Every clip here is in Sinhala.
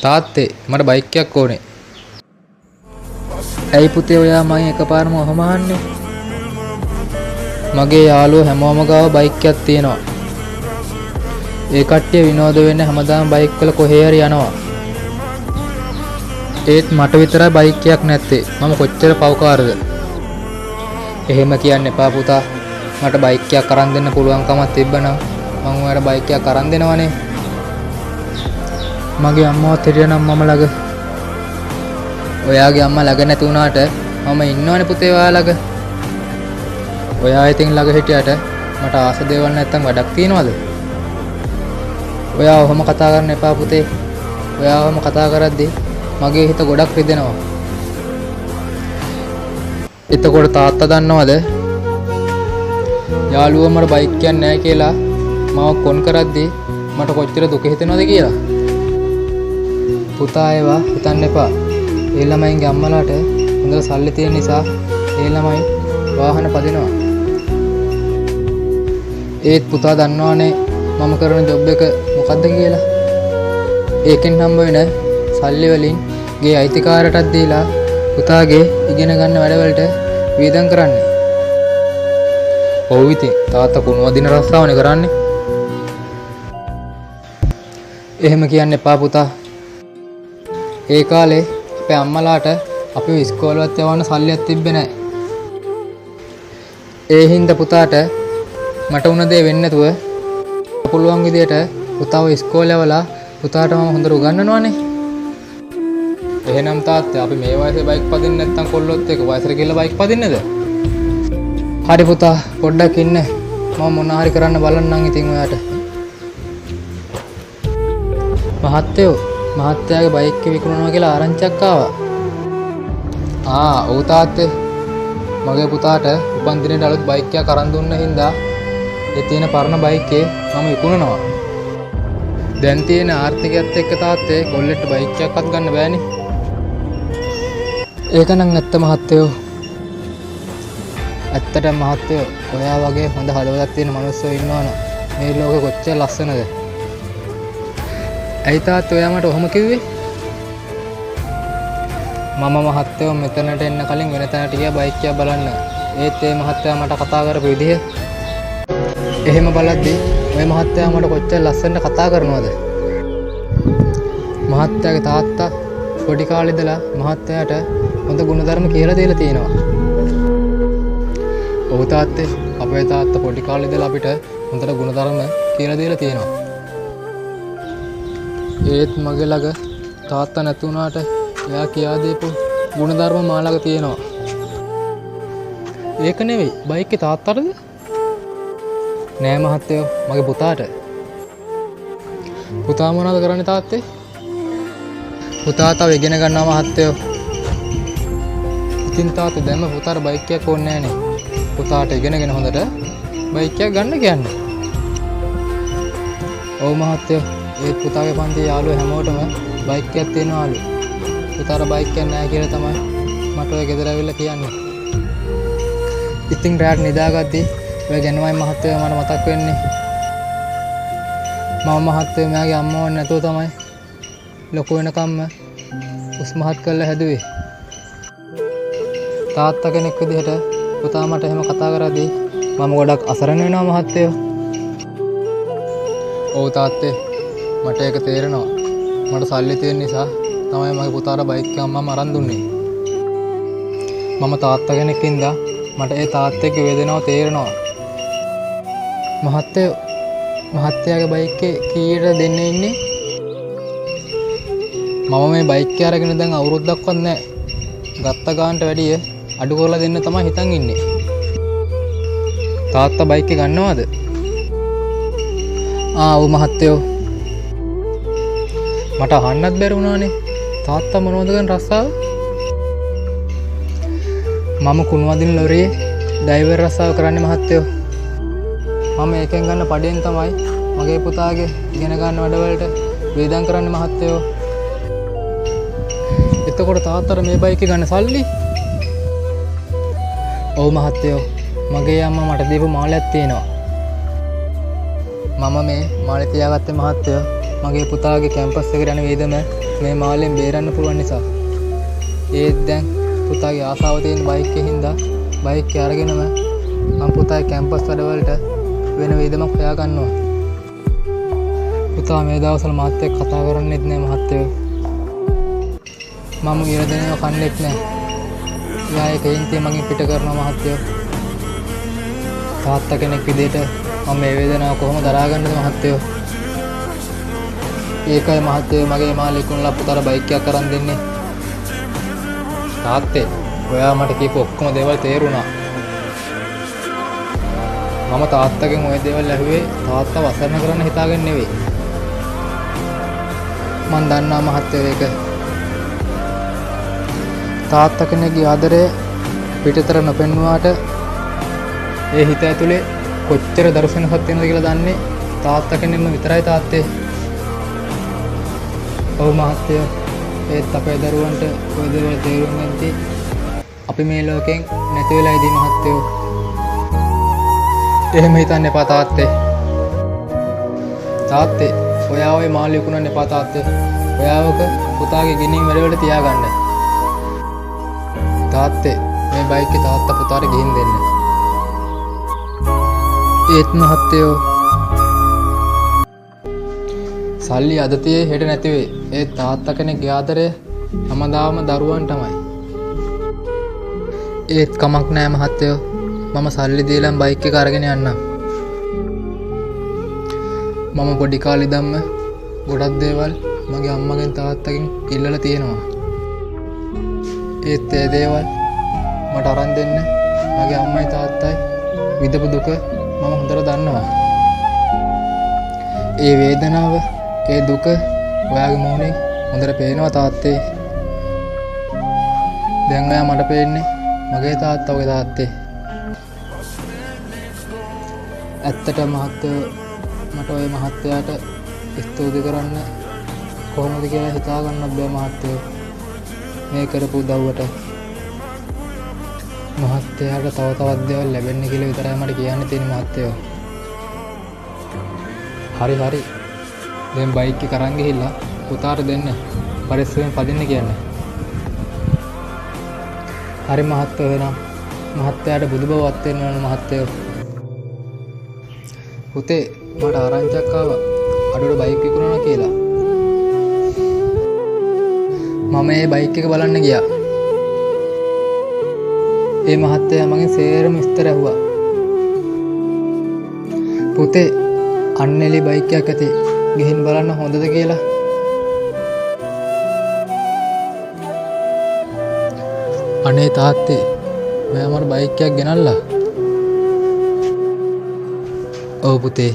තාත්තේ මට බයික් එකක් ඕනේ. ඇයි පුතේ ඔයා මගෙන් එකපාරම ඔහොම අහන්නේ? මගේ යාළුවෝ හැමෝම ගාව බයික් එකක් තියෙනවා. ඒ කට්ටිය විනෝද වෙන්න හැමදාම බයික් වල කොහේ හරි යනවා. ඒත් මට විතරයි බයික් එකක් නැත්තේ. මම කොච්චර පව්කාරද? එහෙම කියන්න එපා පුතා. මට බයික් එකක් අරන් දෙන්න පුළුවන්කමක් තිබ්බනම් මම ඔයාලට බයික් එකක් අරන් දෙනවනේ. මගේ අම්මවත් හිටියනම් මම ළඟ. ඔයාගේ අම්මා ළඟ නැති වුණාට මම ඉන්නවනේ පුතේ ඔයා ළඟ. ඔයා ඉතින් ළඟ හිටියට මට ආස දේවල් නැත්තම් වැඩක් තියනවද? ඔයා ඔහොම කතා කරන්න එපා පුතේ. ඔයා ඔහොම කතා කරද්දී මගේ හිත ගොඩක් රිදෙනවා. එතකොට තාත්තා දන්නවද? යාළුවා මට බයික් එකක් නැහැ කියලා මාව කොන් කරද්දී මට කොච්චර දුක හිතෙනවද කියලා. පුතා ඒවා හිතන්න එපා. ඒ ළමයින්ගේ අම්මලාට හොඳට සල්ලි තියෙන නිසා ඒ ළමයි වාහන පදිනවා. ඒත් පුතා දන්නවනේ මම කරන ජොබ් එක මොකද්ද කියලා. ඒකෙන් හම්බ වෙන සල්ලි වලින් ගේ අයිතිකාරයටත් දීලා පුතාගේ ඉගෙන ගන්න වැඩවලට වේදම් කරන්නේ. ඔව් ඉතින් තාත්තා කුණු වදින රස්සාවනේ කරන්නේ. එහෙම කියන්න එපා පුතා. ඒ කාලේ අපේ අම්මලාට අපිව ඉස්කෝලේවත් යවන්න සල්ලියක් තිබ්බේ නැහැ. ඒ හින්දා පුතාට මට උන දේ වෙන්නේ නැතුව පුළුවන් විදියට පුතාව ඉස්කෝලේ යවලා පුතාට මම හොඳට උගන්වනවානේ. එහෙනම් තාත්තා අපි මේ වයසේ බයික් පදින්න නැත්නම් කොල්ලොත් එක්ක වයසට ගිහලා බයික් පදින්නද? හරි පුතා පොඩ්ඩක් ඉන්න. මම මොන හරි කරන්න බලන්නම් ඉතින් ඔයාට. මහත්තයාගේ බයික් එක විකුණනවා කියලා ආරංචියක් ආවා. ඔව් තාත්තේ. මගේ පුතාට උපන්දිනේට අලුත් බයික් එකක් අරන් දුන්න හින්දා ඒ තියෙන පරණ බයික් එක මම විකුණනවා. දැන් තියෙන ආර්ථිකයත් එක්ක තාත්තේ කොල්ලෙක්ට බයික් එකක්වත් ගන්න බෑනේ. ඒක නම් නැත්ත මහත්තයෝ. ඇත්තටම මහත්තයෝ ඔයා වගේ හොඳ හදවතක් තියෙන මිනිස්සු ඉන්නවනම් මේ ලෝකෙ කොච්චර ලස්සනද? ඇයි තාත්තෝ ඔයා මට ඔහොම කිව්වේ? මම මහත්තයෝ මෙතනට එන්න කලින් වෙන තැනට ගියා බයික් එක බලන්න. ඒත් ඒ මහත්තයා මට කතා කරපු විදිහ එහෙම බලද්දී මේ මහත්තයා මට කොච්චර ලස්සනට කතා කරනවද? මහත්තයාගේ තාත්තා පොඩි කාලේ ඉඳලා මහත්තයාට හොඳ ගුණධර්ම කියලා දීලා තියෙනවා. ඔව් තාත්තේ අපේ තාත්තා පොඩි කාලේ ඉඳලා අපිට හොඳට ගුණධර්ම කියලා දීලා තියෙනවා. ඒත් මගේ ළඟ තාත්තා නැති වුණාට එයා කියා දීපු ගුණධර්ම මා ළඟ තියෙනවා. ඒක නෙවෙයි බයික් එකේ තාත්තටද? නෑ මහත්තයෝ මගේ පුතාට. පුතා මොනවද කරන්නේ තාත්තේ? පුතා තව ඉගෙන ගන්නවා මහත්තයෝ. ඉතින් තාත්තේ දැම්ම පුතාට බයික් එකක් ඕනේ නෑනේ. පුතාට ඉගෙනගෙන හොඳට බයික් එකක් ගන්න කියන්නේ. ඔව් මහත්තයෝ ඒ පුතාගේ පන්තියේ යාළුවෝ හැමෝටම බයික් එකක් තියෙනවලු. පුතාට බයික් එකක් නැහැ කියලා තමයි මට ඔය ගෙදර ඇවිල්ලා කියන්නේ. ඉතින් රාත් නිදාගද්දී ඔය ගැනමයි මහත්තයෝ මට මතක් වෙන්නේ. මම මහත්තයෝ මෙයාගේ අම්මව නැතුව තමයි ලොකු වෙනකම්ම උස්මහත් කරලා හැදුවේ. තාත්තා කෙනෙක් විදිහට පුතා මට එහෙම කතා කරද්දී මම ගොඩක් අසරණ වෙනවා මහත්තයෝ. ඔව් තාත්තේ මට ඒක තේරෙනවා. මට සල්ලි තියෙන නිසා තමයි මගේ පුතාට බයික් එක අම්මම අරන් දුන්නේ. මම තාත්තා කෙනෙක් ඉඳලා මට ඒ තාත්තෙක්ගේ වේදනාව තේරෙනවා. මහත්තයාගේ බයික් එකේ කීයට දෙන්න ඉන්නේ? මම මේ බයික් එක අරගෙන දැන් අවුරුද්දක්වත් නැහැ. ගත්ත ගානට වැඩිය අඩු කරලා දෙන්න තමයි හිතන් ඉන්නේ. තාත්තා බයික් එක ගන්නවද? ඔව් මහත්තයෝ. මට අහන්නත් බැරි වුණානේ. තාත්තා මොනවද ගන්න රස්සාව? මම කුණු වදින ලොරියේ ඩ්‍රයිවර් රස්සාව කරන්නේ මහත්තයෝ. මම ඒකෙන් ගන්න පඩියෙන් තමයි මගේ පුතාගේ ඉගෙන ගන්න වැඩවලට වේදම් කරන්නේ මහත්තයෝ. එතකොට තාත්තට මේ බයික් එක ගන්න සල්ලි? ඔව් මහත්තයෝ. මගේ අම්මා මට දීපු මාළයක් තියෙනවා. මම මේ මාළේ තියාගත්තේ මහත්තයෝ මගේ පුතාගේ කැම්පස් එකට යන වේදම මේ මාළෙන් බේරන්න පුළුවන් නිසා. ඒත් දැන් පුතාගේ ආසාව තියෙන බයික් එකේ හින්දා බයික් එක අරගෙනම මම පුතාගේ කැම්පස් වැඩවලට වෙන වේදමක් හොයා ගන්නවා. පුතා මේ දවස්වල මාත් එක්ක කතා කරන්නෙත් නෑ මහත්තයෝ. මම ඉරදෙනව කන්නේත් නෑ. එයා ඒ කේන්තිය මගෙන් පිට කරනවා මහත්තයෝ. තාත්තා කෙනෙක් විදිහට මම මේ වේදනාව කොහොමද දරාගන්නද මහත්තයෝ? ඒකයි මහත්තයෝ මගේ මාළේ කුණලා පුතාට බයික් එකක් අරන් දෙන්නේ. තාත්තේ ඔයා මට කියපු ඔක්කොම දේවල් තේරුණා. මම තාත්තගෙන් ওই දේවල් ඇහුවේ තාත්තව අසරණ කරන්න හිතාගෙන නෙවෙයි. මන් දන්නවා මහත්තයෝ ඒක. තාත්තා කෙනෙක්ගේ ආදරය පිටතට නොපෙන්නුවාට ඒ හිත ඇතුලේ කොච්චර දර්ශනයක් තියෙනවද කියලා දන්නේ තාත්තා කෙනෙක්ම විතරයි තාත්තේ. ඔව් මහත්තයෝ ඒත් අපේ දරුවන්ට ওই දේවල් තේරුම් ගන්නදී අපි මේ ලෝකෙන් නැති වෙලා ඉදී මහත්තයෝ. එහෙම හිතන්න එපා තාත්තේ. තාත්තේ ඔයා ඔය මාළු විකුණන්න එපා තාත්තේ. ඔයාවක පුතාගේ ගිණින් වැඩවලට තියාගන්න. තාත්තේ මේ බයික් එක තාත්තා පුතාට ගිහින් දෙන්න. ඒත් මහත්තයෝ සල්ලි අද තියේ හෙට නැති වෙයි. ඒ තාත්තා කෙනෙක්ගේ ආදරය හැමදාම දරුවන්ටමයි. ඒත් කමක් නෑ මහත්තයෝ. මම සල්ලි දීලා බයික් එක අරගෙන යන්නම්. මම පොඩි කාලේ ඉඳන්ම ගොඩක් දේවල් මගේ අම්මගෙන් තාත්තගෙන් ඉල්ලලා තියෙනවා. ඒත් ඒ දේවල් මට අරන් දෙන්න මගේ අම්මයි තාත්තයි විඳපු දුක මම හොඳට දන්නවා. ඒ වේදනාව ඒ දුක ඔයාගේ මූණේ හොඳට පේනවා තාත්තේ. දැන් ඔයා මට පේන්නේ මගේ තාත්තා වගේ තාත්තේ. ඇත්තට මහත්තයෝ මට ওই මහත්තයාට ස්තුති කරන්න කොහොමද කියලා හිතා ගන්නත් බෑ මහත්තයෝ. මේ කරපු උදව්වට මහත්තයාට තව තවත් දේවල් ලැබෙන්න කියලා විතරයි මට කියන්න තියෙන මහත්තයෝ. හරි හරි. දැන් බයික් එක අරන් ගිහිල්ලා පුතාට දෙන්න. පරිස්සමෙන් පදින්න කියන්නේ. හරි මහත්තයෝ වෙනම් මහත්තයාට බුදු බවත් වෙන්න ඕන මහත්තයෝ. පුතේ මට ආරංචියක් ආවා අඩුවට බයික් විකුණනවා කියලා. මම මේ බයික් එක බලන්න ගියා. ඒ මහත්තයා මගෙන් සේරම විස්තර ඇහුවා. පුතේ අන්නේලි බයික් එකක් ඇති ගිහින් බලන්න හොඳද කියලා. අනේ තාත්තේ ඔයා මට බයික් එකක් ගෙනල්ලා. ඔව් පුතේ.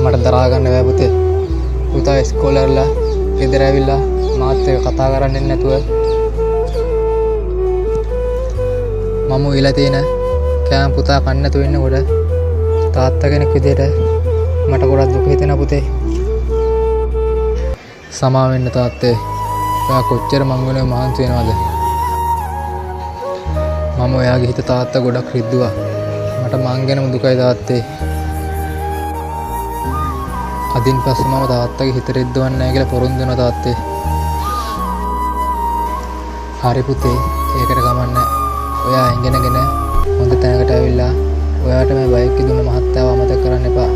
මට දරා ගන්න බෑ පුතේ. පුතා ඉස්කෝලේ ඉරලා ගෙදර ඇවිල්ලා මාත් එක්ක කතා කරන්නේ නැතුව මම උයලා තියෙන කෑම පුතා කන්න නැතුව ඉන්නකොට තාත්තා කෙනෙක් විදියට මට ගොඩක් දුක හිතෙනවා පුතේ. සමා වෙන්න තාත්තේ. ඔයා කොච්චර මං වෙනුවෙන් මහන්සි වෙනවද? මම ඔයාගේ හිත තාත්තා ගොඩක් රිද්දුවා. මට මං ගැනම දුකයි තාත්තේ. අදින් පස්සේ මම තාත්තගේ හිත රිද්දවන්නේ නැහැ කියලා පොරොන්දු වෙනවා තාත්තේ. හරි පුතේ ඒකට කමන්නේ. ඔයා ඉගෙනගෙන හොඳ තැනකට ඇවිල්ලා ඔයාට මේ බයික් එක දුන්න මහත්තයාව අමතක කරන්න එපා.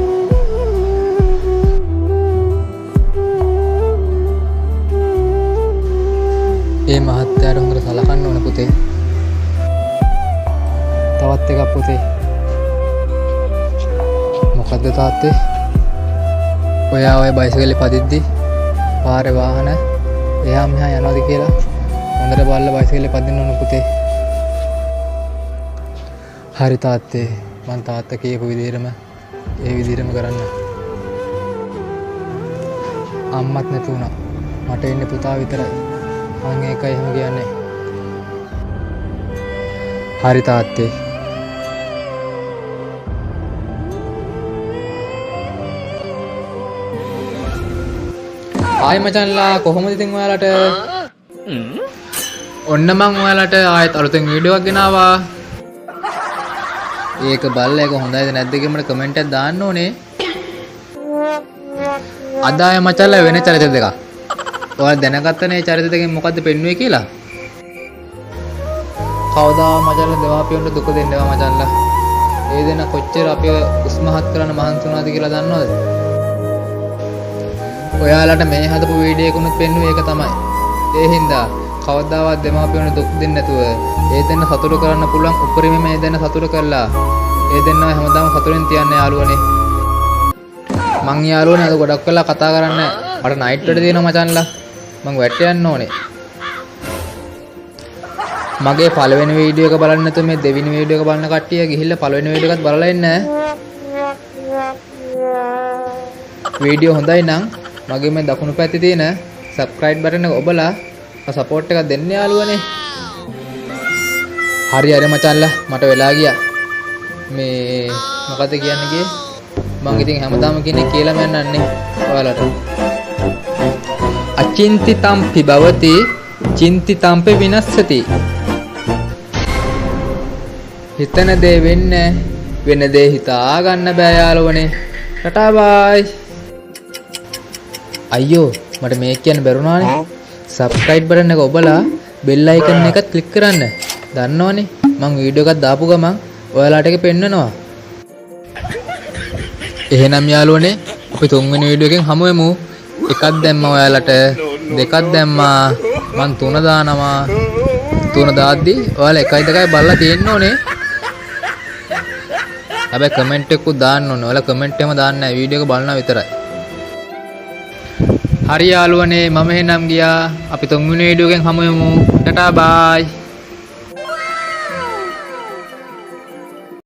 ඒ මහත්තයාට හොඳට සලකන්න ඕන පුතේ. තවත් එකක් පුතේ. මොකද්ද තාත්තේ? ඔයා ඔය බයිසිකලේ පදිද්දි පාරේ වාහන එහා මෙහා යනවාද කියලා හොඳට බලලා බයිසිකලේ පදින්න ඕන පුතේ. හරි තාත්තේ. මං තාත්තා කියපු විදිහටම ඒ විදිහටම කරන්න. අම්මත් නැති වුණා. මට ඉන්නේ පුතා විතරයි. මං ඒකයි එහෙම කියන්නේ. හරි තාත්තේ. ආයි මචන්ලා කොහොමද ඉතින් ඔයාලට? ඔන්න මං ඔයාලට ආයෙත් අලුතෙන් වීඩියෝ එකක් ගෙනාවා. ඒක බලලා ඒක හොඳයිද නැද්ද කියලා මට කමෙන්ට් එකක් දාන්න ඕනේ. අද ආය මචංලා වෙන චරිත දෙකක්. ඔයාලා දැනගත්තනේ චරිත දෙකෙන් මොකද්ද පෙන්වුවේ කියලා? කවදා මචංලා දෙමාපියන්ට දුක දෙන්නවා මචංලා. ඒ දෙන කොච්චර අපිව උස්මහත් කරන්න මහන්සි වුණාද කියලා දන්නවද? ඔයාලට මේ හදපු වීඩියෝ එකකුත් පෙන්වුවේ ඒක තමයි. ඒ හින්දා කවදාවත් දෙමාපියන්ට දුක් දෙන්නේ නැතුව ඒ දෙන්න සතුටු කරන්න පුළුවන් උපරිම මේ දෙන්න සතුටු කරලා ඒ දෙන්නව හැමදාම සතුටින් තියන්න යාළුවනේ. මං යාළුවනේ අද ගොඩක් වෙලා කතා කරන්න මට නයිට් වැඩ තියෙනවා මචංලා. මං වැට යන්න ඕනේ. මගේ පළවෙනි වීඩියෝ එක බලන්න නැතුව මේ දෙවෙනි වීඩියෝ එක බලන කට්ටිය ගිහිල්ලා පළවෙනි වීඩියෝ එකත් බලලා එන්න. වීඩියෝ හොඳයි නම් මගේ මේ දකුණු පැත්තේ තියෙන subscribe button එක ඔබලා සපෝට් එකක් දෙන්න යාළුවනේ. හරි මචංලා මට වෙලා ගියා. මේ මොකද කියන්නේ කියේ? මං ඉතින් හැමදාම කියන්නේ කියලාම යන්නන්නේ ඔයාලට. අචින්තිතම්පි භවති චින්තිතම්පි විනස්සති. හිතන දේ වෙන්නේ වෙන දේ හිතා ගන්න බෑ යාළුවනේ. ටටා බයි. අයියෝ මට මේක කියන්න බැරුණානේ. subscribe button එක ඔබලා bell icon එකත් click කරන්න. දන්නවනේ මං වීඩියෝ එකක් දාපු ගමන් ඔයාලට ඒක පෙන්වනවා. එහෙනම් යාළුවනේ අපි තුන්වෙනි වීඩියෝ එකෙන් හමු වෙමු. එකක් දැම්මා ඔයාලට, දෙකක් දැම්මා, මං තුන දානවා. තුන දාද්දි ඔයාලා 1යි 2යි බලලා තියෙන්න ඕනේ. හැබැයි කමෙන්ට් එකකුත් දාන්න ඕනේ. ඔයාලා කමෙන්ට් එකම දාන්න නැහැ, වීඩියෝ එක බලනවා විතරයි. හරි යාළුවනේ මම එහෙනම් ගියා. අපි තුන්වෙනි වීඩියෝ එකෙන් හමු වෙමු. ටටා බයි.